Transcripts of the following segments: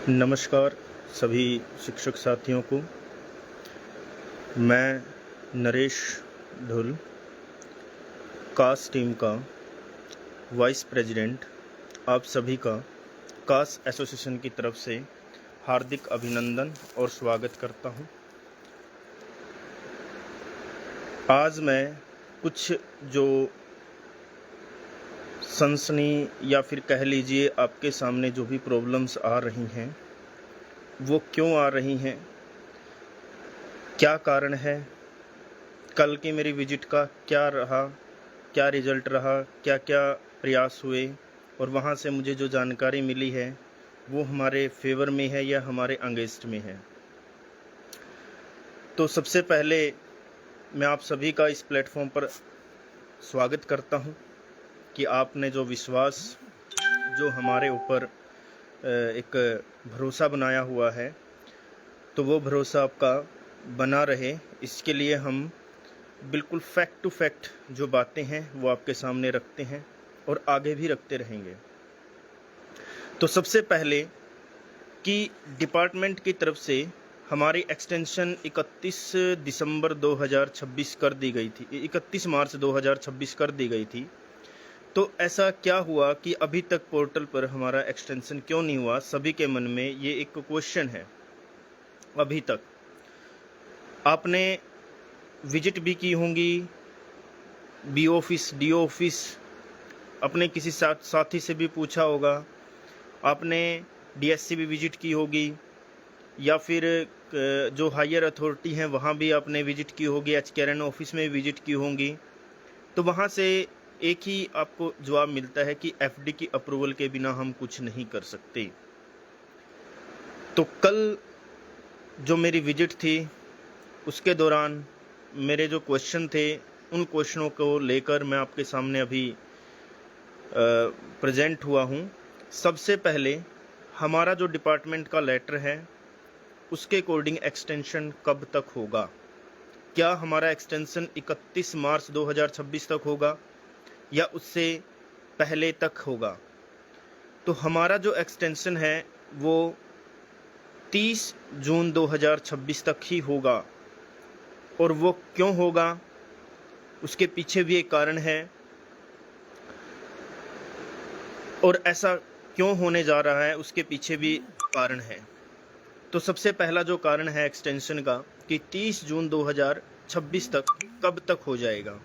नमस्कार सभी शिक्षक साथियों को। मैं नरेश ढुल, कास टीम का वाइस प्रेसिडेंट, आप सभी का कास एसोसिएशन की तरफ से हार्दिक अभिनंदन और स्वागत करता हूं। आज मैं कुछ जो सनसनी या फिर कह लीजिए आपके सामने जो भी प्रॉब्लम्स आ रही हैं वो क्यों आ रही हैं, क्या कारण है, कल की मेरी विजिट का क्या रहा, क्या रिजल्ट रहा, क्या क्या प्रयास हुए और वहाँ से मुझे जो जानकारी मिली है वो हमारे फेवर में है या हमारे अगेंस्ट में है। तो सबसे पहले मैं आप सभी का इस प्लेटफॉर्म पर स्वागत करता हूँ कि आपने जो विश्वास जो हमारे ऊपर एक भरोसा बनाया हुआ है तो वो भरोसा आपका बना रहे, इसके लिए हम बिल्कुल फैक्ट टू फैक्ट जो बातें हैं वो आपके सामने रखते हैं और आगे भी रखते रहेंगे। तो सबसे पहले कि डिपार्टमेंट की तरफ से हमारी एक्सटेंशन 31 दिसंबर 2026 कर दी गई थी, 31 मार्च 2026 कर दी गई थी। तो ऐसा क्या हुआ कि अभी तक पोर्टल पर हमारा एक्सटेंशन क्यों नहीं हुआ? सभी के मन में ये एक क्वेश्चन है। अभी तक आपने विजिट भी की होंगी, बी ऑफिस, डी ऑफिस, अपने किसी साथी से भी पूछा होगा, आपने डीएससी भी विजिट की होगी या फिर जो हायर अथॉरिटी हैं वहाँ भी आपने विजिट की होगी, एचकेआरएन ऑफिस में विजिट की होंगी। तो वहाँ से एक ही आपको जवाब मिलता है कि एफडी की अप्रूवल के बिना हम कुछ नहीं कर सकते। तो कल जो मेरी विजिट थी उसके दौरान मेरे जो क्वेश्चन थे उन क्वेश्चनों को लेकर मैं आपके सामने अभी प्रेजेंट हुआ हूँ। सबसे पहले हमारा जो डिपार्टमेंट का लेटर है उसके अकॉर्डिंग एक्सटेंशन कब तक होगा? क्या हमारा एक्सटेंशन 31 मार्च 2026 तक होगा या उससे पहले तक होगा? तो हमारा जो एक्सटेंशन है वो 30 जून 2026 तक ही होगा। और वो क्यों होगा उसके पीछे भी एक कारण है और ऐसा क्यों होने जा रहा है उसके पीछे भी कारण है। तो सबसे पहला जो कारण है एक्सटेंशन का कि 30 जून 2026 तक कब तक हो जाएगा,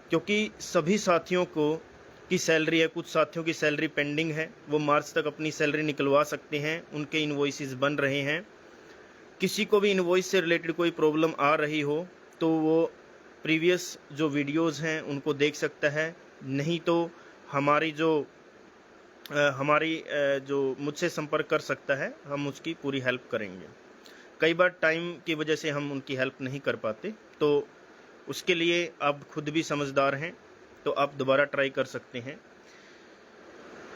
क्योंकि सभी साथियों को की सैलरी है, कुछ साथियों की सैलरी पेंडिंग है, वो मार्च तक अपनी सैलरी निकलवा सकते हैं, उनके इनवॉइसेस बन रहे हैं। किसी को भी इनवॉइस से रिलेटेड कोई प्रॉब्लम आ रही हो तो वो प्रीवियस जो वीडियोस हैं उनको देख सकता है, नहीं तो हमारी जो मुझसे संपर्क कर सकता है, हम उसकी पूरी हेल्प करेंगे। कई बार टाइम की वजह से हम उनकी हेल्प नहीं कर पाते, तो उसके लिए आप खुद भी समझदार हैं, तो आप दोबारा ट्राई कर सकते हैं।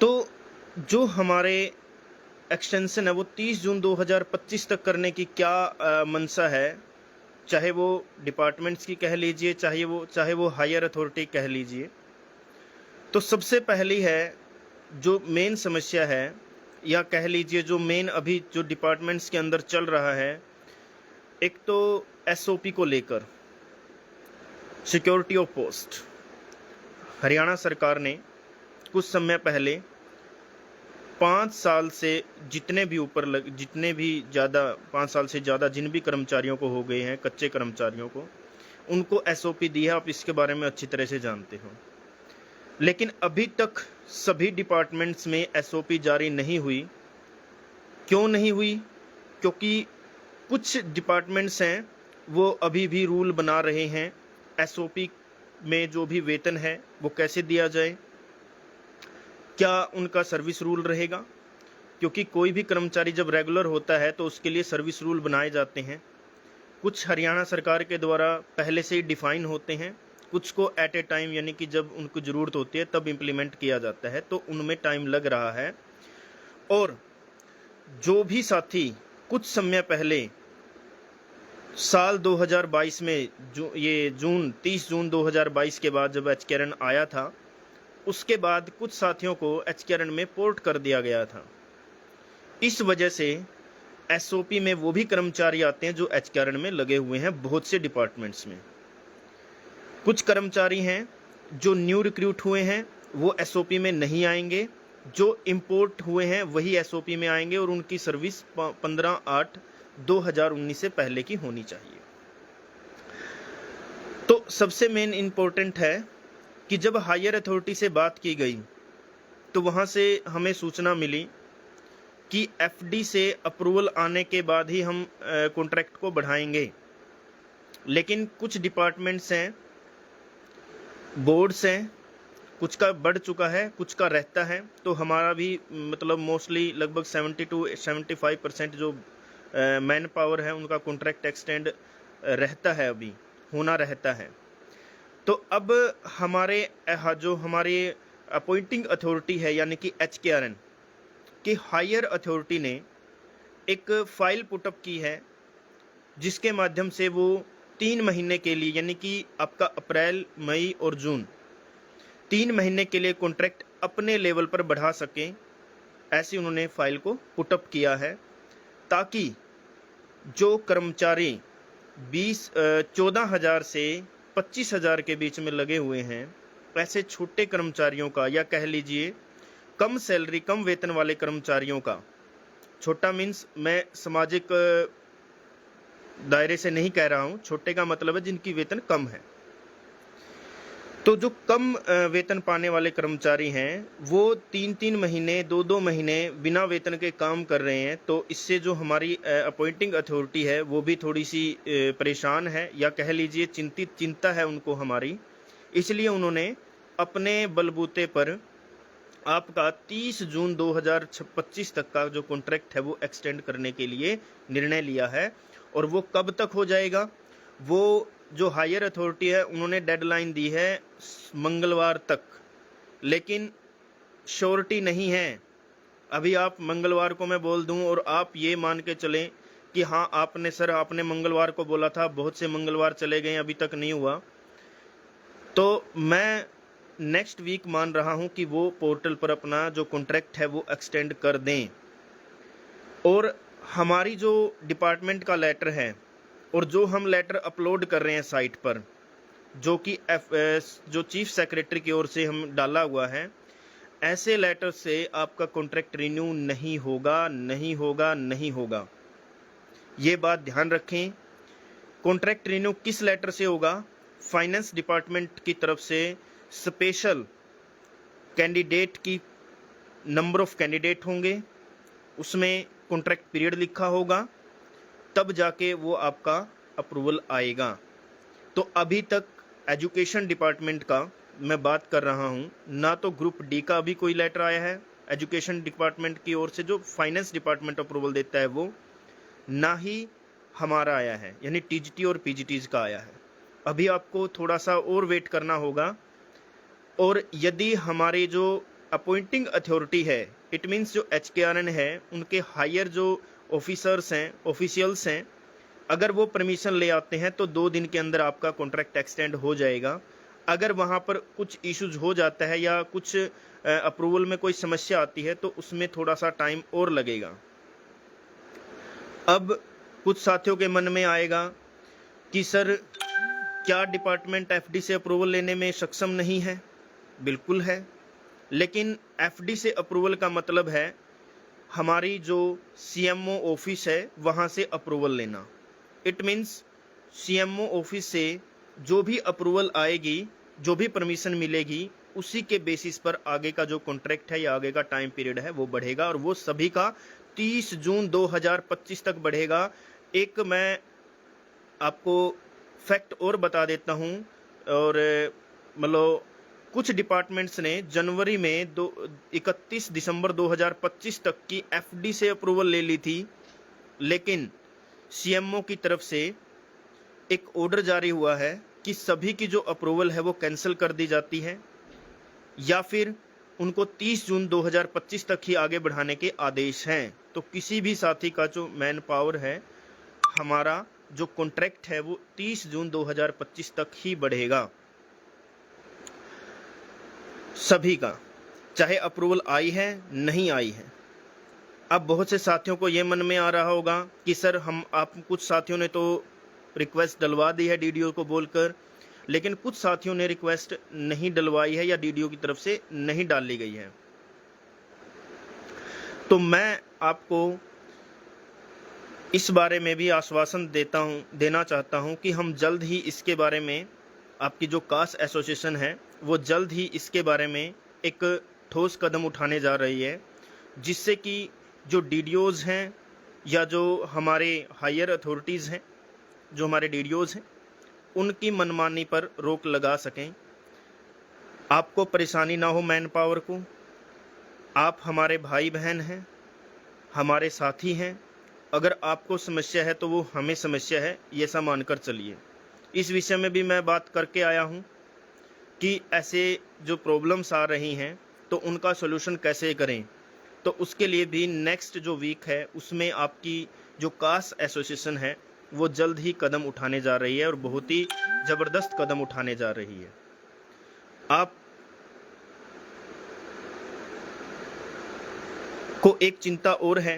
तो जो हमारे एक्सटेंशन है वो 30 जून 2025 तक करने की क्या मंशा है, चाहे वो डिपार्टमेंट्स की कह लीजिए, चाहे वो हायर अथॉरिटी कह लीजिए। तो सबसे पहली है जो मेन समस्या है या कह लीजिए जो मेन अभी जो डिपार्टमेंट्स के अंदर चल रहा है, एक तो एसओपी को लेकर, सिक्योरिटी ऑफ पोस्ट। हरियाणा सरकार ने कुछ समय पहले 5 साल से जितने भी ज़्यादा 5 साल से ज़्यादा जिन भी कर्मचारियों को हो गए हैं, कच्चे कर्मचारियों को, उनको एसओपी दी है। आप इसके बारे में अच्छी तरह से जानते हो। लेकिन अभी तक सभी डिपार्टमेंट्स में एसओपी जारी नहीं हुई। क्यों नहीं हुई? क्योंकि कुछ डिपार्टमेंट्स हैं वो अभी भी रूल बना रहे हैं एसओपी में जो भी वेतन है वो कैसे दिया जाए, क्या उनका सर्विस रूल रहेगा, क्योंकि कोई भी कर्मचारी जब रेगुलर होता है तो उसके लिए सर्विस रूल बनाए जाते हैं। कुछ हरियाणा सरकार के द्वारा पहले से ही डिफाइन होते हैं, कुछ को एट ए टाइम यानी कि जब उनको ज़रूरत होती है तब इम्प्लीमेंट किया जाता है, तो उनमें टाइम लग रहा है। और जो भी साथी कुछ समय पहले साल 2022 में ये 30 जून 2022 के बाद जब एचकेआरएन आया था, उसके बाद कुछ साथियों को एचकेआरएन में पोर्ट कर दिया गया था। इस वजह से एसओपी में वो भी कर्मचारी आते हैं जो एचकेआरएन में लगे हुए हैं बहुत से डिपार्टमेंट्स में। कुछ कर्मचारी हैं जो न्यू रिक्रूट हुए हैं, वो एसओपी में नहीं आएंगे। जो इंपोर्ट हुए हैं वही एसओपी में आएंगे और उनकी सर्विस 15/8/2019 से पहले की होनी चाहिए। तो सबसे मेन इम्पोर्टेंट है कि जब हायर अथॉरिटी से बात की गई तो वहाँ से हमें सूचना मिली कि एफडी से अप्रूवल आने के बाद ही हम कॉन्ट्रैक्ट को बढ़ाएंगे। लेकिन कुछ डिपार्टमेंट्स हैं, बोर्ड्स हैं, कुछ का बढ़ चुका है, कुछ का रहता है। तो हमारा भी मतलब मोस्टली लगभग 70 to 75% जो मैन पावर है उनका कॉन्ट्रैक्ट एक्सटेंड रहता है, अभी होना रहता है। तो अब हमारे जो हमारे अपॉइंटिंग अथॉरिटी है यानी कि एचकेआरएन की हायर अथॉरिटी ने एक फाइल पुटअप की है जिसके माध्यम से वो 3 महीने के लिए यानी कि आपका अप्रैल, मई और जून 3 महीने के लिए कॉन्ट्रैक्ट अपने लेवल पर बढ़ा सकें, ऐसी उन्होंने फाइल को पुटअप किया है, ताकि जो कर्मचारी 14,000 से 25,000 के बीच में लगे हुए हैं, ऐसे छोटे कर्मचारियों का, या कह लीजिए कम सैलरी कम वेतन वाले कर्मचारियों का, छोटा मीन्स मैं सामाजिक दायरे से नहीं कह रहा हूं, छोटे का मतलब है जिनकी वेतन कम है। तो जो कम वेतन पाने वाले कर्मचारी हैं वो 3-3 महीने 2-2 महीने बिना वेतन के काम कर रहे हैं। तो इससे जो हमारी अपॉइंटिंग अथॉरिटी है वो भी थोड़ी सी परेशान है, या कह लीजिए चिंता है उनको हमारी। इसलिए उन्होंने अपने बलबूते पर आपका 30 जून 2025 तक का जो कॉन्ट्रैक्ट है वो एक्सटेंड करने के लिए निर्णय लिया है। और वो कब तक हो जाएगा, वो जो हायर अथॉरिटी है उन्होंने डेडलाइन दी है मंगलवार तक, लेकिन श्योरिटी नहीं है। अभी आप मंगलवार को मैं बोल दूं और आप ये मान के चलें कि हाँ आपने मंगलवार को बोला था, बहुत से मंगलवार चले गए अभी तक नहीं हुआ, तो मैं नेक्स्ट वीक मान रहा हूं कि वो पोर्टल पर अपना जो कॉन्ट्रैक्ट है वो एक्सटेंड कर दें। और हमारी जो डिपार्टमेंट का लेटर है और जो हम लेटर अपलोड कर रहे हैं साइट पर, जो कि जो चीफ सेक्रेटरी की ओर से हम डाला हुआ है, ऐसे लेटर से आपका कॉन्ट्रैक्ट रिन्यू नहीं होगा, नहीं होगा, नहीं होगा। ये बात ध्यान रखें। कॉन्ट्रैक्ट रिन्यू किस लेटर से होगा? फाइनेंस डिपार्टमेंट की तरफ से स्पेशल कैंडिडेट की नंबर ऑफ कैंडिडेट होंगे, उसमें कॉन्ट्रैक्ट पीरियड लिखा होगा, तब जाके वो आपका अप्रूवल आएगा। तो अभी तक एजुकेशन डिपार्टमेंट का मैं बात कर रहा हूँ, ना तो ग्रुप डी का अभी कोई लेटर आया है एजुकेशन डिपार्टमेंट की ओर से जो फाइनेंस डिपार्टमेंट अप्रूवल देता है वो, ना ही हमारा आया है यानी टीजीटी और पीजीटीज का आया है। अभी आपको थोड़ा सा और वेट करना होगा। और यदि हमारे जो अपॉइंटिंग अथॉरिटी है, इट मीन्स जो एचकेआरएन है, उनके हायर जो ऑफिसर्स हैं, ऑफिशियल्स हैं, अगर वो परमिशन ले आते हैं तो 2 दिन के अंदर आपका कॉन्ट्रैक्ट एक्सटेंड हो जाएगा। अगर वहाँ पर कुछ इश्यूज हो जाता है या कुछ अप्रूवल में कोई समस्या आती है तो उसमें थोड़ा सा टाइम और लगेगा। अब कुछ साथियों के मन में आएगा कि सर क्या डिपार्टमेंट एफडी से अप्रूवल लेने में सक्षम नहीं है? बिल्कुल है, लेकिन एफडी से अप्रूवल का मतलब है हमारी जो सीएमओ ऑफिस है वहाँ से अप्रूवल लेना। इट मीन्स सीएमओ ऑफिस से जो भी अप्रूवल आएगी, जो भी परमिशन मिलेगी, उसी के बेसिस पर आगे का जो कॉन्ट्रैक्ट है या आगे का टाइम पीरियड है वो बढ़ेगा, और वो सभी का 30 जून 2025 तक बढ़ेगा। एक मैं आपको फैक्ट और बता देता हूँ, और मतलब कुछ डिपार्टमेंट्स ने जनवरी में 31 दिसंबर 2025 तक की एफडी से अप्रूवल ले ली थी, लेकिन सीएमओ की तरफ से एक ऑर्डर जारी हुआ है कि सभी की जो अप्रूवल है वो कैंसिल कर दी जाती है, या फिर उनको 30 जून 2025 तक ही आगे बढ़ाने के आदेश हैं। तो किसी भी साथी का जो मैन पावर है, हमारा जो कॉन्ट्रैक्ट है वो 30 जून 2025 तक ही बढ़ेगा, सभी का, चाहे अप्रूवल आई है नहीं आई है। अब बहुत से साथियों को ये मन में आ रहा होगा कि सर आप कुछ साथियों ने तो रिक्वेस्ट डलवा दी है डीडीओ को बोलकर, लेकिन कुछ साथियों ने रिक्वेस्ट नहीं डलवाई है या डीडीओ की तरफ से नहीं डाली गई है। तो मैं आपको इस बारे में भी आश्वासन देना चाहता हूं कि हम जल्द ही इसके बारे में, आपकी जो कास्ट एसोसिएशन है वो जल्द ही इसके बारे में एक ठोस कदम उठाने जा रही है, जिससे कि जो डीडीओज हैं या जो हमारे हायर अथॉरिटीज़ हैं, जो हमारे डीडीओज हैं, उनकी मनमानी पर रोक लगा सकें। आपको परेशानी ना हो मैन पावर को। आप हमारे भाई बहन हैं, हमारे साथी हैं। अगर आपको समस्या है तो वो हमें समस्या है, ये सब मानकर चलिए। इस विषय में भी मैं बात करके आया हूँ कि ऐसे जो प्रॉब्लम्स आ रही हैं तो उनका सलूशन कैसे करें। तो उसके लिए भी नेक्स्ट जो वीक है उसमें आपकी जो कास्ट एसोसिएशन है वो जल्द ही कदम उठाने जा रही है और बहुत ही ज़बरदस्त कदम उठाने जा रही है। आप को एक चिंता और है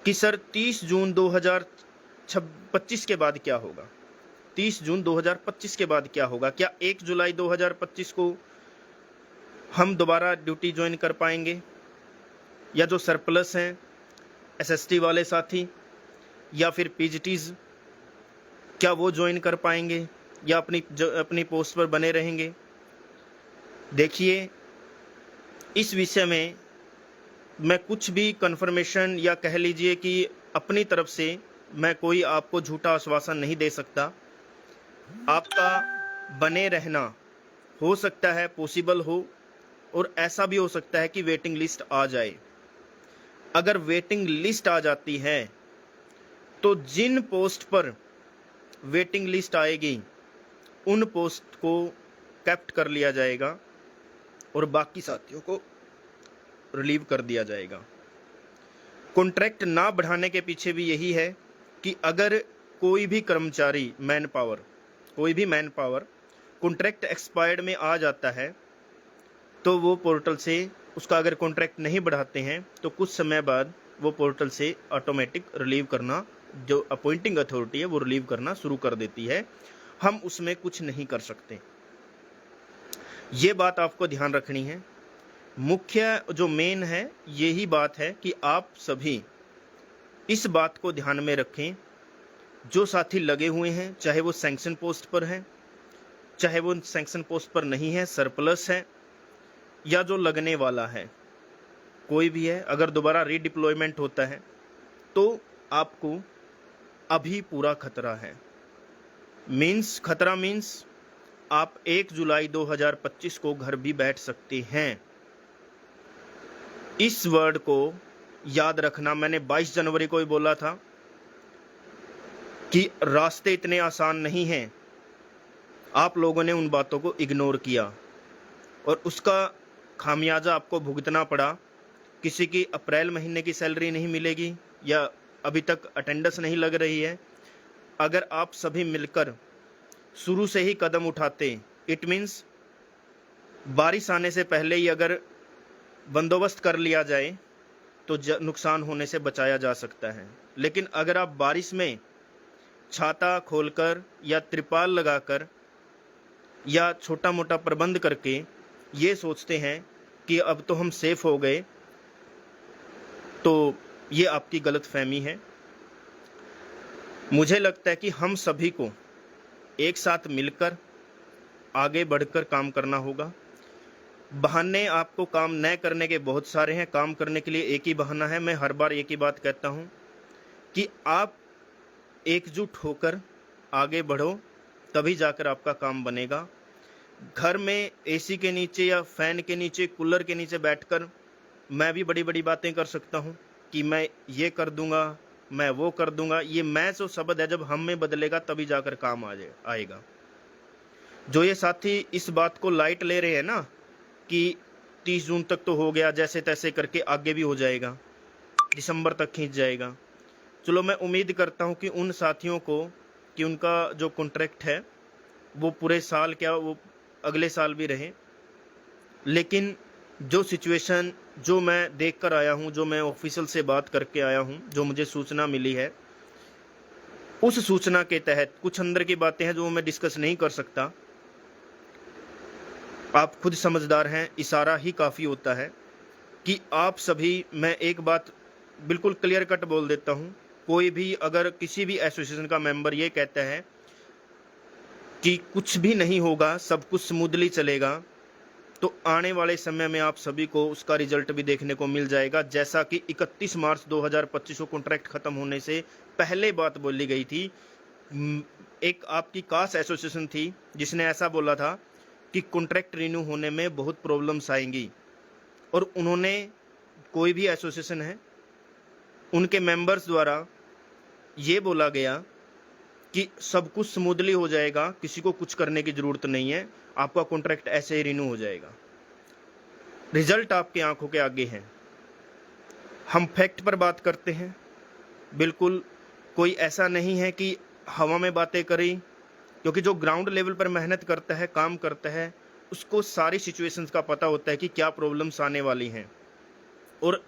कि सर 30 जून 2025 के बाद क्या होगा। 30 जून 2025 के बाद क्या होगा? क्या 1 जुलाई 2025 को हम दोबारा ड्यूटी ज्वाइन कर पाएंगे, या जो सरप्लस हैं एसएसटी वाले साथी या फिर पीजीटीज, क्या वो ज्वाइन कर पाएंगे या अपनी पोस्ट पर बने रहेंगे? देखिए, इस विषय में मैं कुछ भी कंफर्मेशन या कह लीजिए कि अपनी तरफ से मैं कोई आपको झूठा आश्वासन नहीं दे सकता। आपका बने रहना हो सकता है पॉसिबल हो, और ऐसा भी हो सकता है कि वेटिंग लिस्ट आ जाए। अगर वेटिंग लिस्ट आ जाती है तो जिन पोस्ट पर वेटिंग लिस्ट आएगी उन पोस्ट को कैप्ट कर लिया जाएगा और बाकी साथियों को रिलीव कर दिया जाएगा। कॉन्ट्रैक्ट ना बढ़ाने के पीछे भी यही है कि अगर कोई भी कर्मचारी कोई भी मैन पावर कॉन्ट्रैक्ट एक्सपायर्ड में आ जाता है तो वो पोर्टल से उसका अगर कॉन्ट्रैक्ट नहीं बढ़ाते हैं तो कुछ समय बाद वो पोर्टल से ऑटोमेटिक रिलीव करना, जो अपॉइंटिंग अथॉरिटी है वो रिलीव करना शुरू कर देती है। हम उसमें कुछ नहीं कर सकते। ये बात आपको ध्यान रखनी है। मुख्य जो मेन है यही बात है कि आप सभी इस बात को ध्यान में रखें। जो साथी लगे हुए हैं, चाहे वो सैंक्शन पोस्ट पर हैं, चाहे वो सैंक्शन पोस्ट पर नहीं है, सरप्लस है, या जो लगने वाला है, कोई भी है, अगर दोबारा रीडिप्लॉयमेंट होता है तो आपको अभी पूरा खतरा है। खतरा मीन्स आप 1 जुलाई 2025 को घर भी बैठ सकते हैं। इस वर्ड को याद रखना। मैंने 22 जनवरी को ही बोला था कि रास्ते इतने आसान नहीं हैं। आप लोगों ने उन बातों को इग्नोर किया और उसका खामियाजा आपको भुगतना पड़ा। किसी की अप्रैल महीने की सैलरी नहीं मिलेगी या अभी तक अटेंडेंस नहीं लग रही है। अगर आप सभी मिलकर शुरू से ही कदम उठाते, इट मीन्स बारिश आने से पहले ही अगर बंदोबस्त कर लिया जाए तो नुकसान होने से बचाया जा सकता है। लेकिन अगर आप बारिश में छाता खोलकर या त्रिपाल लगाकर या छोटा मोटा प्रबंध करके ये सोचते हैं कि अब तो हम सेफ हो गए, तो ये आपकी गलतफहमी है। मुझे लगता है कि हम सभी को एक साथ मिलकर आगे बढ़कर काम करना होगा। बहाने आपको काम न करने के बहुत सारे हैं, काम करने के लिए एक ही बहाना है। मैं हर बार एक ही बात कहता हूं कि आप एकजुट होकर आगे बढ़ो, तभी जाकर आपका काम बनेगा। घर में एसी के नीचे या फैन के नीचे, कूलर के नीचे बैठकर मैं भी बड़ी बड़ी बातें कर सकता हूं कि मैं ये कर दूंगा, मैं वो कर दूंगा। ये मैं जो शब्द है जब हम में बदलेगा तभी जाकर काम आएगा। जो ये साथी इस बात को लाइट ले रहे हैं ना कि 30 जून तक तो हो गया, जैसे तैसे करके आगे भी हो जाएगा, दिसंबर तक खींच जाएगा। चलो, मैं उम्मीद करता हूं कि उन साथियों को कि उनका जो कॉन्ट्रैक्ट है वो पूरे साल क्या वो अगले साल भी रहे। लेकिन जो सिचुएशन जो मैं देख कर आया हूँ, जो मैं ऑफिशियल से बात करके आया हूँ, जो मुझे सूचना मिली है, उस सूचना के तहत कुछ अंदर की बातें हैं जो मैं डिस्कस नहीं कर सकता। आप खुद समझदार हैं, इशारा ही काफ़ी होता है कि आप सभी, मैं एक बात बिल्कुल क्लियर कट बोल देता हूँ, कोई भी अगर किसी भी एसोसिएशन का मेंबर ये कहता है कि कुछ भी नहीं होगा, सब कुछ स्मूथली चलेगा, तो आने वाले समय में आप सभी को उसका रिजल्ट भी देखने को मिल जाएगा। जैसा कि 31 मार्च 2025 को कॉन्ट्रैक्ट खत्म होने से पहले बात बोली गई थी। एक आपकी कास एसोसिएशन थी जिसने ऐसा बोला था कि कॉन्ट्रैक्ट रिन्यू होने में बहुत प्रॉब्लम्स आएंगी, और उन्होंने, कोई भी एसोसिएशन है, उनके मेंबर्स द्वारा ये बोला गया कि सब कुछ स्मूथली हो जाएगा, किसी को कुछ करने की ज़रूरत नहीं है, आपका कॉन्ट्रैक्ट ऐसे ही रिन्यू हो जाएगा। रिजल्ट आपकी आंखों के आगे है। हम फैक्ट पर बात करते हैं, बिल्कुल कोई ऐसा नहीं है कि हवा में बातें करें, क्योंकि जो ग्राउंड लेवल पर मेहनत करता है, काम करता है, उसको सारी सिचुएशंस का पता होता है कि क्या प्रॉब्लम्स आने वाली हैं और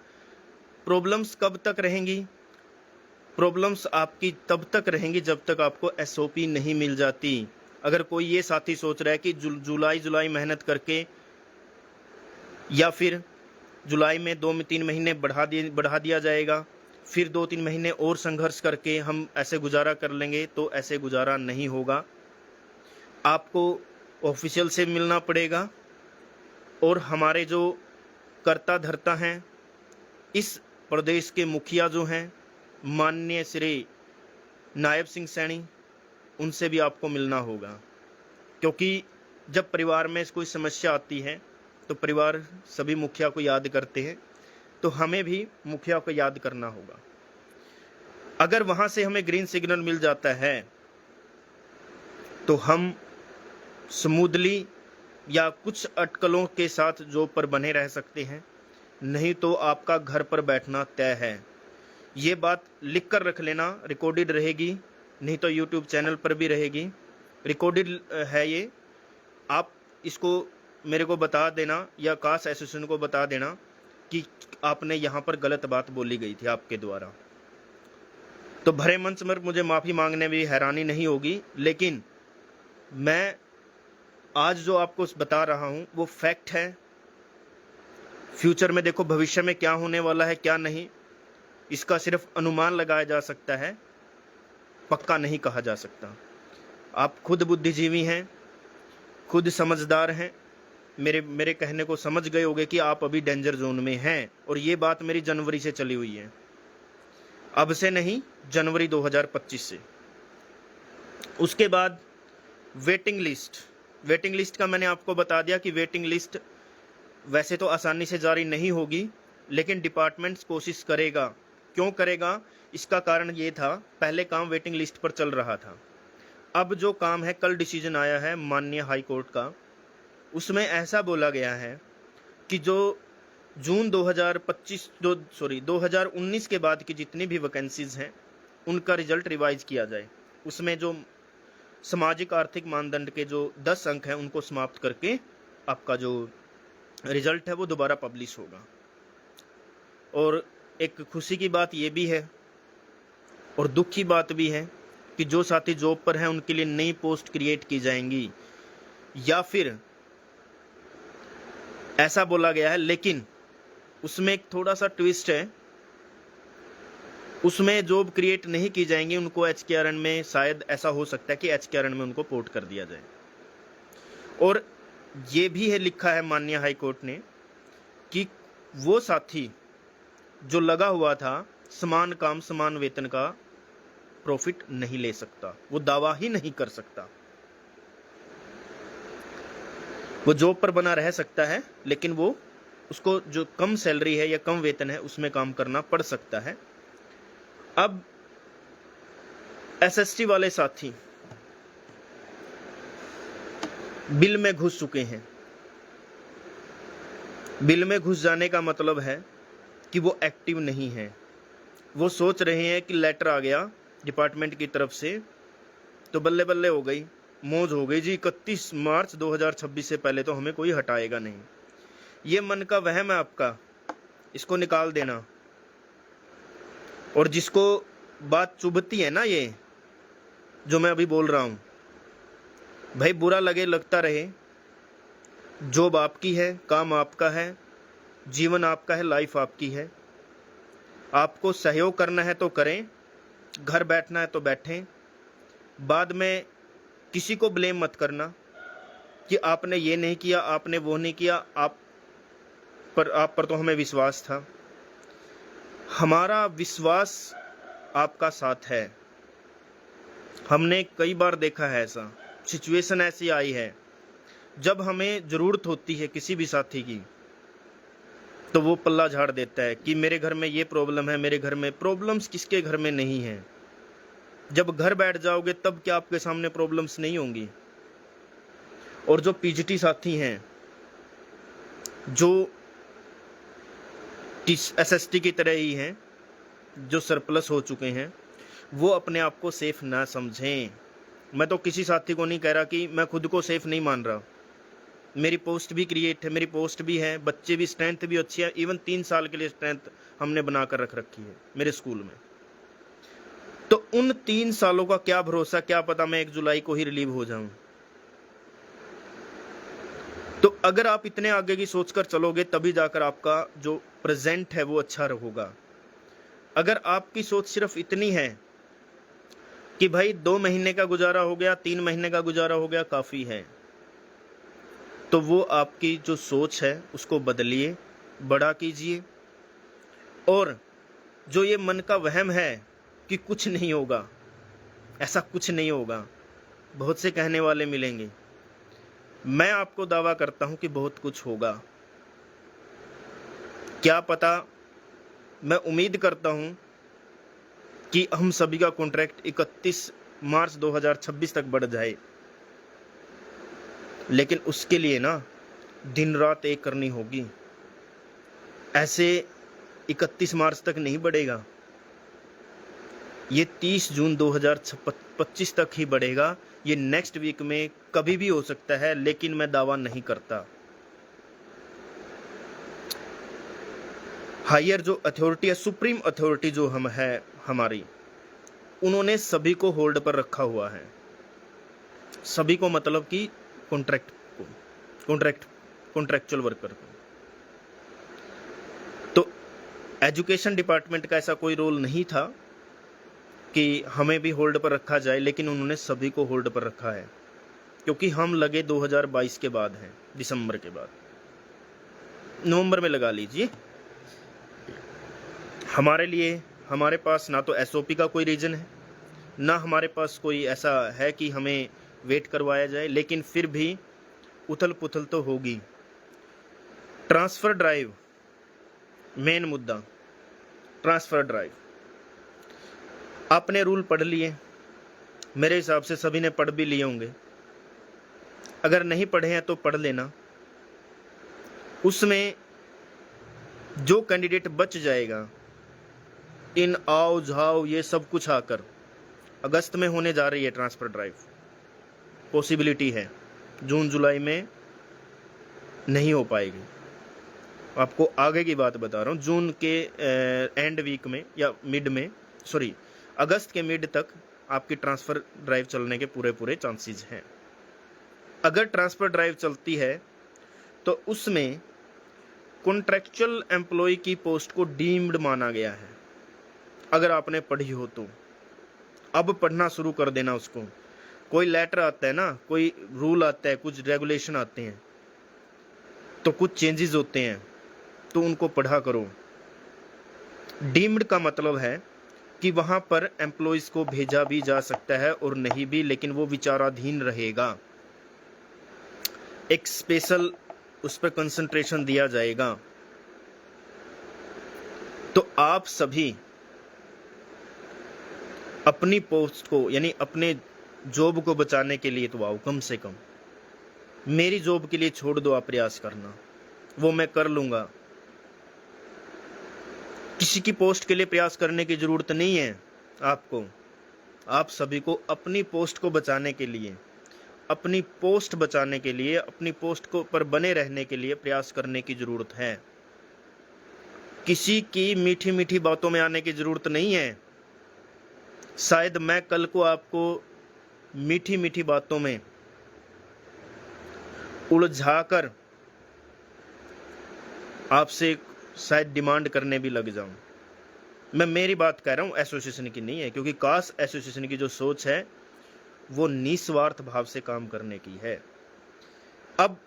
प्रॉब्लम्स कब तक रहेंगी। प्रॉब्लम्स आपकी तब तक रहेंगी जब तक आपको एसओपी नहीं मिल जाती। अगर कोई ये साथी सोच रहा है कि जुलाई मेहनत करके या फिर जुलाई में 2-3 महीने बढ़ा दिया जाएगा, फिर 2-3 महीने और संघर्ष करके हम ऐसे गुजारा कर लेंगे, तो ऐसे गुजारा नहीं होगा। आपको ऑफिशियल से मिलना पड़ेगा, और हमारे जो कर्ता धर्ता हैं, इस प्रदेश के मुखिया जो हैं, माननीय श्री नायब सिंह सैनी, उनसे भी आपको मिलना होगा। क्योंकि जब परिवार में कोई समस्या आती है तो परिवार सभी मुखिया को याद करते हैं, तो हमें भी मुखिया को याद करना होगा। अगर वहाँ से हमें ग्रीन सिग्नल मिल जाता है तो हम स्मूथली या कुछ अटकलों के साथ जॉब पर बने रह सकते हैं, नहीं तो आपका घर पर बैठना तय है। ये बात लिख कर रख लेना, रिकॉर्डेड रहेगी, नहीं तो यूट्यूब चैनल पर भी रहेगी, रिकॉर्डेड है ये। आप इसको मेरे को बता देना या कास एसोसिएशन को बता देना कि आपने यहाँ पर गलत बात बोली गई थी आपके द्वारा, तो भरे मंच में मुझे माफ़ी मांगने में हैरानी नहीं होगी। लेकिन मैं आज जो आपको बता रहा हूँ वो फैक्ट है। फ्यूचर में देखो, भविष्य में क्या होने वाला है क्या नहीं, इसका सिर्फ अनुमान लगाया जा सकता है, पक्का नहीं कहा जा सकता। आप खुद बुद्धिजीवी हैं, खुद समझदार हैं, मेरे कहने को समझ गए होंगे कि आप अभी डेंजर जोन में हैं, और ये बात मेरी जनवरी से चली हुई है, अब से नहीं, जनवरी 2025 से। उसके बाद वेटिंग लिस्ट का मैंने आपको बता दिया कि वेटिंग लिस्ट वैसे तो आसानी से जारी नहीं होगी, लेकिन डिपार्टमेंट कोशिश करेगा। क्यों करेगा? इसका कारण ये था, पहले काम वेटिंग लिस्ट पर चल रहा था, अब जो काम है, कल डिसीजन आया है माननीय हाई कोर्ट का, उसमें ऐसा बोला गया है कि जो जून 2019 के बाद की जितनी भी वैकेंसीज हैं उनका रिजल्ट रिवाइज किया जाए। उसमें जो सामाजिक आर्थिक मानदंड के जो 10 अंक हैं उनको समाप्त करके आपका जो रिजल्ट है वो दोबारा पब्लिश होगा। और एक खुशी की बात ये भी है और दुख की बात भी है कि जो साथी जॉब पर हैं उनके लिए नई पोस्ट क्रिएट की जाएंगी, या फिर ऐसा बोला गया है, लेकिन उसमें एक थोड़ा सा ट्विस्ट है, उसमें जॉब क्रिएट नहीं की जाएंगी, उनको HKRN में शायद ऐसा हो सकता है कि HKRN में उनको पोर्ट कर दिया जाए। और ये भी है, लिखा है माननीय हाई कोर्ट ने कि वो साथी जो लगा हुआ था, समान काम समान वेतन का प्रॉफिट नहीं ले सकता, वो दावा ही नहीं कर सकता। वो जॉब पर बना रह सकता है, लेकिन वो उसको जो कम सैलरी है या कम वेतन है उसमें काम करना पड़ सकता है। अब SST वाले साथी बिल में घुस चुके हैं। बिल में घुस जाने का मतलब है कि वो एक्टिव नहीं है। वो सोच रहे हैं कि लेटर आ गया डिपार्टमेंट की तरफ से तो बल्ले बल्ले हो गई, मौज हो गई जी, 31 मार्च 2026 से पहले तो हमें कोई हटाएगा नहीं। ये मन का वहम है आपका, इसको निकाल देना। और जिसको बात चुभती है ना, ये जो मैं अभी बोल रहा हूं, भाई बुरा लगे लगता रहे, जॉब आपकी है, काम आपका है, जीवन आपका है, लाइफ आपकी है। आपको सहयोग करना है तो करें, घर बैठना है तो बैठें। बाद में किसी को ब्लेम मत करना कि आपने ये नहीं किया, आपने वो नहीं किया, आप पर तो हमें विश्वास था। हमारा विश्वास आपका साथ है। हमने कई बार देखा है ऐसा, सिचुएशन ऐसी आई है, जब हमें ज़रूरत होती है किसी भी साथी की, तो वो पल्ला झाड़ देता है कि मेरे घर में ये प्रॉब्लम है, मेरे घर में। प्रॉब्लम्स किसके घर में नहीं है? जब घर बैठ जाओगे तब क्या आपके सामने प्रॉब्लम्स नहीं होंगी? और जो पीजीटी साथी हैं, जो एसएसटी की तरह ही हैं, जो सरप्लस हो चुके हैं, वो अपने आप को सेफ ना समझें। मैं तो किसी साथी को नहीं कह रहा कि मैं खुद को सेफ नहीं मान रहा। मेरी पोस्ट भी क्रिएट है, मेरी पोस्ट भी है, बच्चे भी, स्ट्रेंथ भी अच्छी है। इवन 3 साल के लिए स्ट्रेंथ हमने बनाकर रख रखी है मेरे स्कूल में। तो उन 3 सालों का क्या भरोसा, क्या पता मैं 1 जुलाई को ही रिलीव हो जाऊं। तो अगर आप इतने आगे की सोचकर चलोगे तभी जाकर आपका जो प्रेजेंट है वो अच्छा होगा। अगर आपकी सोच सिर्फ इतनी है कि भाई 2 महीने का गुजारा हो गया, 3 महीने का गुजारा हो गया, काफ़ी है, तो वो आपकी जो सोच है उसको बदलिए, बड़ा कीजिए। और जो ये मन का वहम है कि कुछ नहीं होगा, ऐसा कुछ नहीं होगा। बहुत से कहने वाले मिलेंगे, मैं आपको दावा करता हूं कि बहुत कुछ होगा। क्या पता, मैं उम्मीद करता हूं कि हम सभी का कॉन्ट्रैक्ट 31 मार्च 2026 तक बढ़ जाए। लेकिन उसके लिए ना दिन रात एक करनी होगी। ऐसे 31 मार्च तक नहीं बढ़ेगा, ये 30 जून 2025 तक ही बढ़ेगा। ये नेक्स्ट वीक में कभी भी हो सकता है, लेकिन मैं दावा नहीं करता। हायर जो अथॉरिटी है, सुप्रीम अथॉरिटी जो हम है हमारी, उन्होंने सभी को होल्ड पर रखा हुआ है। सभी को मतलब कि कॉन्ट्रैक्चुअल वर्कर को। तो एजुकेशन डिपार्टमेंट का ऐसा कोई रोल नहीं था कि हमें भी होल्ड पर रखा जाए, लेकिन उन्होंने सभी को होल्ड पर रखा है, क्योंकि हम लगे 2022 के बाद हैं, दिसंबर के बाद, नवंबर में लगा लीजिए। हमारे लिए, हमारे पास ना तो एसओपी का कोई रीजन है, ना हमारे पास कोई ऐसा है कि हमें वेट करवाया जाए, लेकिन फिर भी उथल पुथल तो होगी। ट्रांसफ़र ड्राइव मेन मुद्दा। ट्रांसफ़र ड्राइव आपने रूल पढ़ लिए, मेरे हिसाब से सभी ने पढ़ भी लिए होंगे। अगर नहीं पढ़े हैं तो पढ़ लेना। उसमें जो कैंडिडेट बच जाएगा, इन आओ जाओ ये सब कुछ आकर, अगस्त में होने जा रही है ट्रांसफ़र ड्राइव। पॉसिबिलिटी है जून जुलाई में नहीं हो पाएगी। आपको आगे की बात बता रहा हूँ, जून के एंड वीक में या मिड में, सॉरी अगस्त के मिड तक आपकी ट्रांसफ़र ड्राइव चलने के पूरे चांसेस हैं। अगर ट्रांसफ़र ड्राइव चलती है तो उसमें कॉन्ट्रैक्चुअल एम्प्लॉय की पोस्ट को डीम्ड माना गया है। अगर आपने पढ़ी हो तो अब पढ़ना शुरू कर देना उसको। कोई लेटर आता है ना, कोई रूल आता है, कुछ रेगुलेशन आते हैं, तो कुछ चेंजेस होते हैं, तो उनको पढ़ा करो। डीम्ड का मतलब है कि वहाँ पर एम्प्लॉयज़ को भेजा भी जा सकता है और नहीं भी, लेकिन वो विचाराधीन रहेगा। एक स्पेशल उस पर कंसंट्रेशन दिया जाएगा। तो आप सभी अपनी पोस्ट को, यानी अपने जॉब को बचाने के लिए तो आओ, कम से कम मेरी जॉब के लिए छोड़ दो आप प्रयास करना, वो मैं कर लूँगा। किसी की पोस्ट के लिए प्रयास करने की ज़रूरत नहीं है आपको। आप सभी को अपनी पोस्ट को बचाने के लिए अपनी पोस्ट बचाने के लिए, अपनी पोस्ट को पर बने रहने के लिए प्रयास करने की जरूरत है। किसी की मीठी मीठी बातों में आने की जरूरत नहीं है। शायद मैं कल को आपको मीठी मीठी बातों में उलझाकर आपसे शायद डिमांड करने भी लग जाऊं। मैं मेरी बात कह रहा हूं, एसोसिएशन की नहीं है, क्योंकि कास एसोसिएशन की जो सोच है वो निस्वार्थ भाव से काम करने की है। अब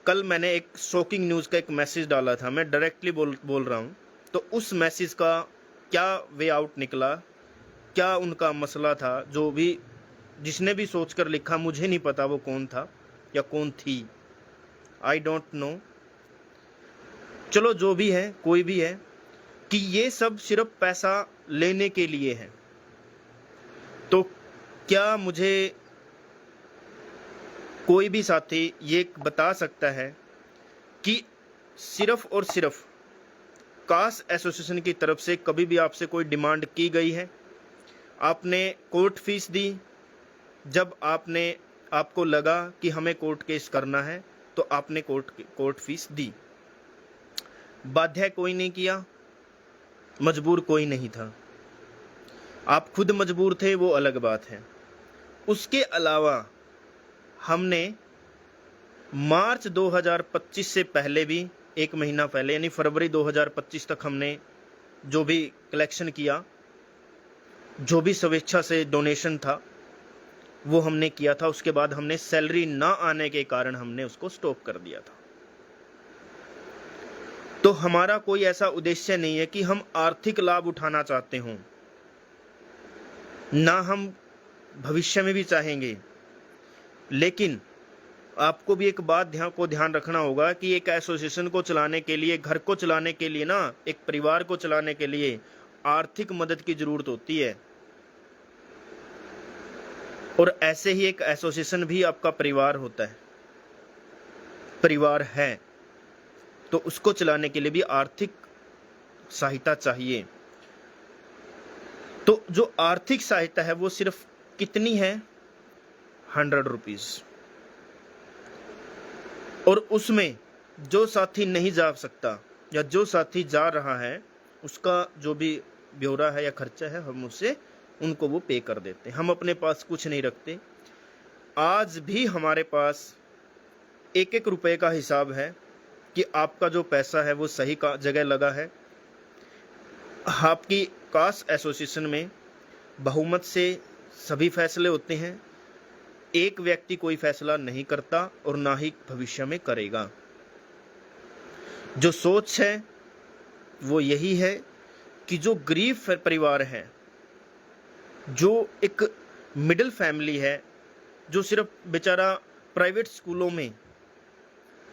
कल मैंने एक शॉकिंग न्यूज़ का एक मैसेज डाला था, मैं डायरेक्टली बोल रहा हूं, तो उस मैसेज का क्या वे आउट निकला, क्या उनका मसला था, जो भी जिसने भी सोचकर लिखा, मुझे नहीं पता वो कौन था या कौन थी, आई डोंट नो। चलो जो भी है, कोई भी है, कि ये सब सिर्फ पैसा लेने के लिए है। तो क्या मुझे कोई भी साथी ये बता सकता है कि सिर्फ और सिर्फ कास एसोसिएशन की तरफ से कभी भी आपसे कोई डिमांड की गई है? आपने कोर्ट फीस दी, जब आपको लगा कि हमें कोर्ट केस करना है तो आपने कोर्ट फीस दी। बाध्य कोई नहीं किया, मजबूर कोई नहीं था। आप खुद मजबूर थे, वो अलग बात है। उसके अलावा हमने मार्च 2025 से पहले भी, एक महीना पहले यानी फरवरी 2025 तक हमने जो भी कलेक्शन किया, जो भी स्वेच्छा से डोनेशन था वो हमने किया था। उसके बाद हमने सैलरी ना आने के कारण हमने उसको स्टॉप कर दिया था। तो हमारा कोई ऐसा उद्देश्य नहीं है कि हम आर्थिक लाभ उठाना चाहते हों, ना हम भविष्य में भी चाहेंगे। लेकिन आपको भी एक बात ध्यान रखना होगा कि एक एसोसिएशन को चलाने के लिए, घर को चलाने के लिए ना, एक परिवार को चलाने के लिए आर्थिक मदद की जरूरत होती है। और ऐसे ही एक एसोसिएशन भी आपका परिवार होता है, परिवार है, तो उसको चलाने के लिए भी आर्थिक सहायता चाहिए। तो जो आर्थिक सहायता है वो सिर्फ कितनी है? 100 रुपीज। और उसमें जो साथी नहीं जा सकता या जो साथी जा रहा है, उसका जो भी ब्यौरा है या खर्चा है, हम उससे उनको वो पे कर देते हैं। हम अपने पास कुछ नहीं रखते। आज भी हमारे पास एक एक रुपए का हिसाब है कि आपका जो पैसा है वो सही का जगह लगा है। आपकी कास एसोसिएशन में बहुमत से सभी फैसले होते हैं। एक व्यक्ति कोई फैसला नहीं करता और ना ही भविष्य में करेगा। जो सोच है वो यही है कि जो गरीब परिवार है, जो एक मिडिल फैमिली है, जो सिर्फ बेचारा प्राइवेट स्कूलों में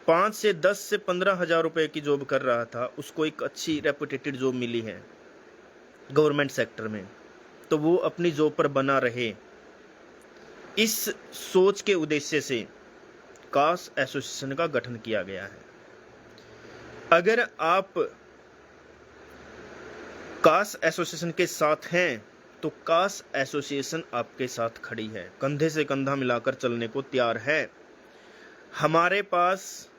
5 से 10 से 15 हजार रुपए की जॉब कर रहा था, उसको एक अच्छी रेपुटेटेड जॉब मिली है गवर्नमेंट सेक्टर में, तो वो अपनी जॉब पर बना रहे। इस सोच के उद्देश्य से कास एसोसिएशन का गठन किया गया है। अगर आप कास एसोसिएशन के साथ हैं तो कास एसोसिएशन आपके साथ खड़ी है, कंधे से कंधा मिलाकर चलने को तैयार है। हमारे पास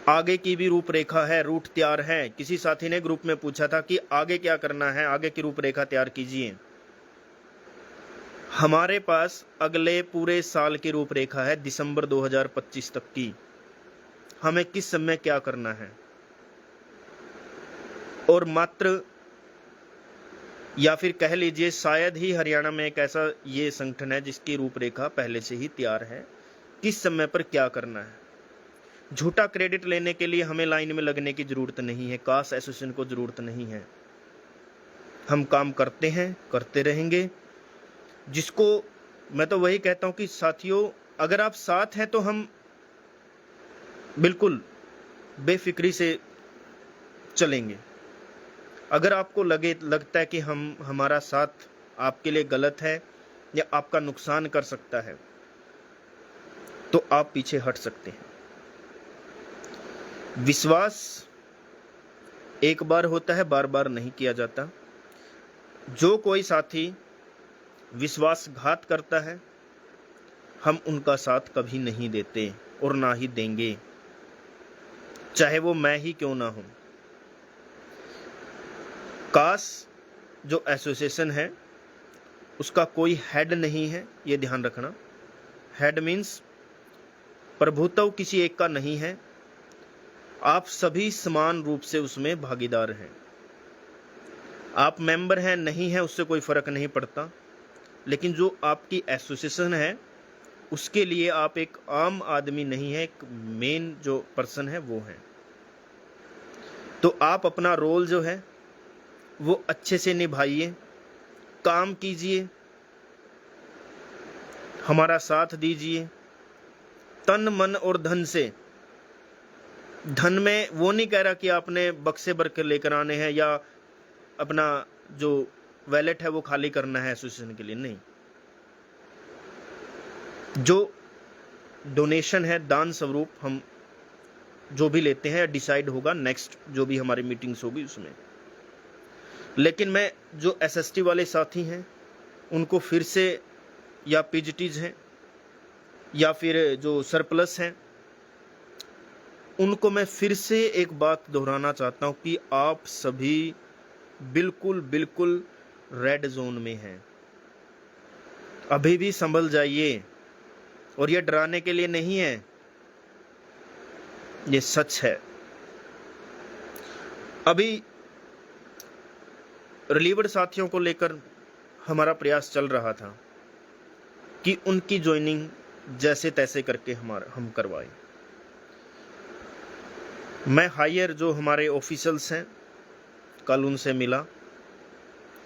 आगे की भी रूपरेखा है, रूट तैयार है। किसी साथी ने ग्रुप में पूछा था कि आगे क्या करना है, आगे की रूपरेखा तैयार कीजिए। हमारे पास अगले पूरे साल की रूपरेखा है, दिसंबर 2025 तक की। हमें किस समय क्या करना है, और मात्र या फिर कह लीजिए शायद ही हरियाणा में एक ऐसा ये संगठन है जिसकी रूपरेखा पहले से ही तैयार है, किस समय पर क्या करना है। झूठा क्रेडिट लेने के लिए हमें लाइन में लगने की जरूरत नहीं है, कास एसोसिएशन को जरूरत नहीं है। हम काम करते हैं, करते रहेंगे। जिसको मैं तो वही कहता हूं कि साथियों, अगर आप साथ हैं तो हम बिल्कुल बेफिक्री से चलेंगे। अगर आपको लगता है कि हमारा साथ आपके लिए गलत है या आपका नुकसान कर सकता है, तो आप पीछे हट सकते हैं। विश्वास एक बार होता है, बार बार नहीं किया जाता। जो कोई साथी विश्वासघात करता है हम उनका साथ कभी नहीं देते और ना ही देंगे, चाहे वो मैं ही क्यों ना हूं। कास जो एसोसिएशन है उसका कोई हेड नहीं है, ये ध्यान रखना। हेड मीन्स प्रभुत्व किसी एक का नहीं है, आप सभी समान रूप से उसमें भागीदार हैं। आप मेंबर हैं नहीं हैं उससे कोई फर्क नहीं पड़ता, लेकिन जो आपकी एसोसिएशन है उसके लिए आप एक आम आदमी नहीं है, एक मेन जो पर्सन है वो है। तो आप अपना रोल जो है वो अच्छे से निभाइए, काम कीजिए, हमारा साथ दीजिए तन मन और धन से। धन में वो नहीं कह रहा कि आपने बक्से भर कर लेकर आने हैं या अपना जो वैलेट है वो खाली करना है एसोसिएशन के लिए, नहीं। जो डोनेशन है, दान स्वरूप हम जो भी लेते हैं डिसाइड होगा नेक्स्ट जो भी हमारी मीटिंग्स होगी उसमें। लेकिन मैं जो एसएसटी वाले साथी हैं उनको फिर से, या पीजीटीज हैं या फिर जो सरप्लस हैं, उनको मैं फिर से एक बात दोहराना चाहता हूं कि आप सभी बिल्कुल बिल्कुल रेड जोन में हैं। अभी भी संभल जाइए, और ये डराने के लिए नहीं है, ये सच है। अभी रिलीवर्ड साथियों को लेकर हमारा प्रयास चल रहा था कि उनकी ज्वाइनिंग जैसे तैसे करके हम करवाएं। मैं हायर जो हमारे ऑफिशियल्स हैं कल उनसे मिला,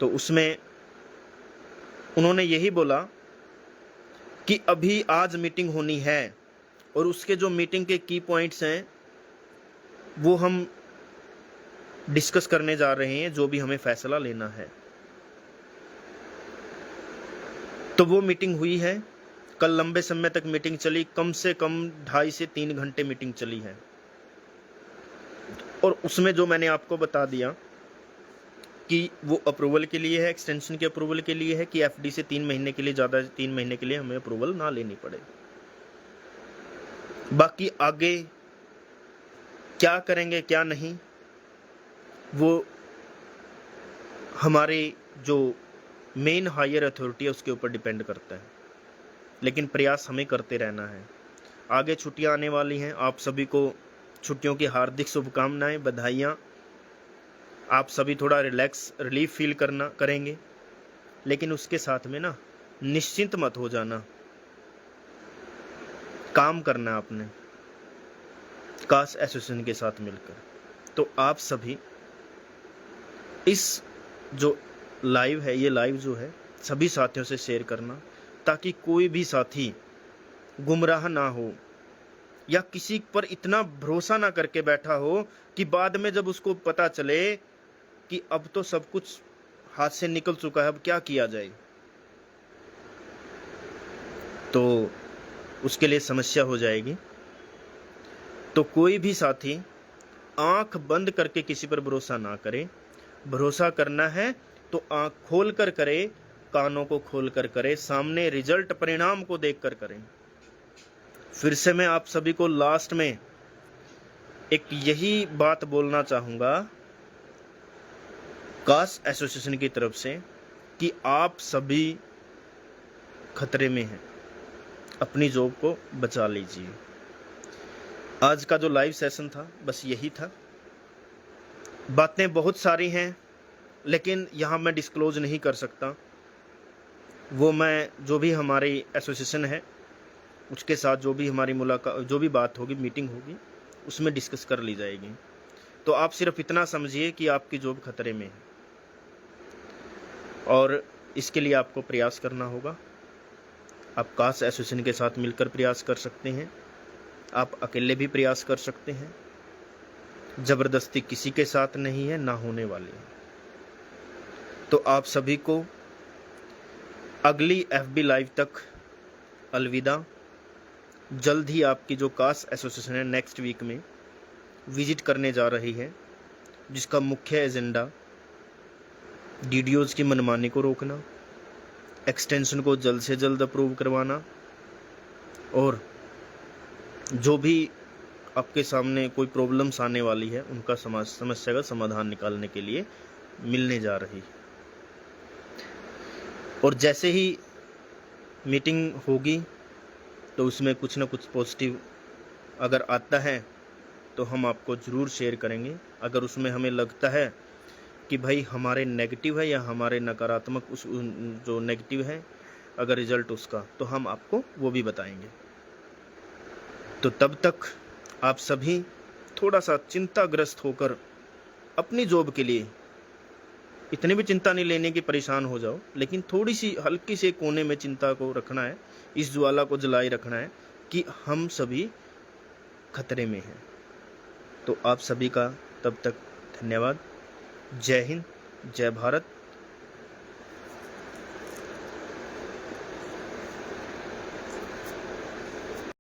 तो उसमें उन्होंने यही बोला कि अभी आज मीटिंग होनी है और उसके जो मीटिंग के की पॉइंट्स हैं वो हम डिस्कस करने जा रहे हैं, जो भी हमें फैसला लेना है। तो वो मीटिंग हुई है कल, लंबे समय तक मीटिंग चली, कम से कम 2.5 से 3 घंटे मीटिंग चली है। और उसमें जो मैंने आपको बता दिया कि वो अप्रूवल के लिए है, एक्सटेंशन के अप्रूवल के लिए है कि एफडी से 3 महीने के लिए, ज़्यादा 3 महीने के लिए हमें अप्रूवल ना लेनी पड़े। बाकी आगे क्या करेंगे क्या नहीं वो हमारे जो मेन हायर अथॉरिटी है उसके ऊपर डिपेंड करता है, लेकिन प्रयास हमें करते रहना है। आगे छुट्टियां आने वाली हैं, आप सभी को छुट्टियों की हार्दिक शुभकामनाएं, बधाइयां। आप सभी थोड़ा रिलीफ फील करेंगे, लेकिन उसके साथ में ना निश्चिंत मत हो जाना, काम करना है आपने कास एसोसिएशन के साथ मिलकर। तो आप सभी इस जो लाइव है, ये लाइव जो है सभी साथियों से शेयर करना, ताकि कोई भी साथी गुमराह ना हो या किसी पर इतना भरोसा ना करके बैठा हो कि बाद में जब उसको पता चले कि अब तो सब कुछ हाथ से निकल चुका है, अब क्या किया जाए, तो उसके लिए समस्या हो जाएगी। तो कोई भी साथी आंख बंद करके किसी पर भरोसा ना करे। भरोसा करना है तो आंख खोल कर करे, कानों को खोल कर करे, सामने रिजल्ट परिणाम को देखकर करें। फिर से मैं आप सभी को लास्ट में एक यही बात बोलना चाहूंगा कास एसोसिएशन की तरफ से कि आप सभी खतरे में हैं, अपनी जॉब को बचा लीजिए। आज का जो लाइव सेशन था बस यही था। बातें बहुत सारी हैं, लेकिन यहाँ मैं डिस्क्लोज नहीं कर सकता। वो मैं जो भी हमारी एसोसिएशन है उसके साथ जो भी हमारी मुलाकात, जो भी बात होगी, मीटिंग होगी, उसमें डिस्कस कर ली जाएगी। तो आप सिर्फ इतना समझिए कि आपकी जॉब खतरे में है और इसके लिए आपको प्रयास करना होगा। आप कास एसोसिएशन के साथ मिलकर प्रयास कर सकते हैं, आप अकेले भी प्रयास कर सकते हैं। जबरदस्ती किसी के साथ नहीं है, ना होने वाली है। तो आप सभी को अगली एफबी लाइव तक अलविदा। जल्द ही आपकी जो कास एसोसिएशन है नेक्स्ट वीक में विजिट करने जा रही है, जिसका मुख्य एजेंडा डीडीओज की मनमानी को रोकना, एक्सटेंशन को जल्द से जल्द अप्रूव करवाना और जो भी आपके सामने कोई प्रॉब्लम्स आने वाली है उनका समस्या का समाधान निकालने के लिए मिलने जा रही। और जैसे ही मीटिंग होगी तो उसमें कुछ ना कुछ पॉजिटिव अगर आता है तो हम आपको ज़रूर शेयर करेंगे। अगर उसमें हमें लगता है कि भाई हमारे नेगेटिव है या हमारे नकारात्मक उस जो नेगेटिव है अगर रिज़ल्ट उसका, तो हम आपको वो भी बताएंगे। तो तब तक आप सभी थोड़ा सा चिंताग्रस्त होकर अपनी जॉब के लिए इतनी भी चिंता नहीं लेने की परेशान हो जाओ, लेकिन थोड़ी सी हल्की से कोने में चिंता को रखना है, इस ज्वाला को जलाए रखना है कि हम सभी खतरे में हैं। तो आप सभी का तब तक धन्यवाद। जय हिंद, जय भारत।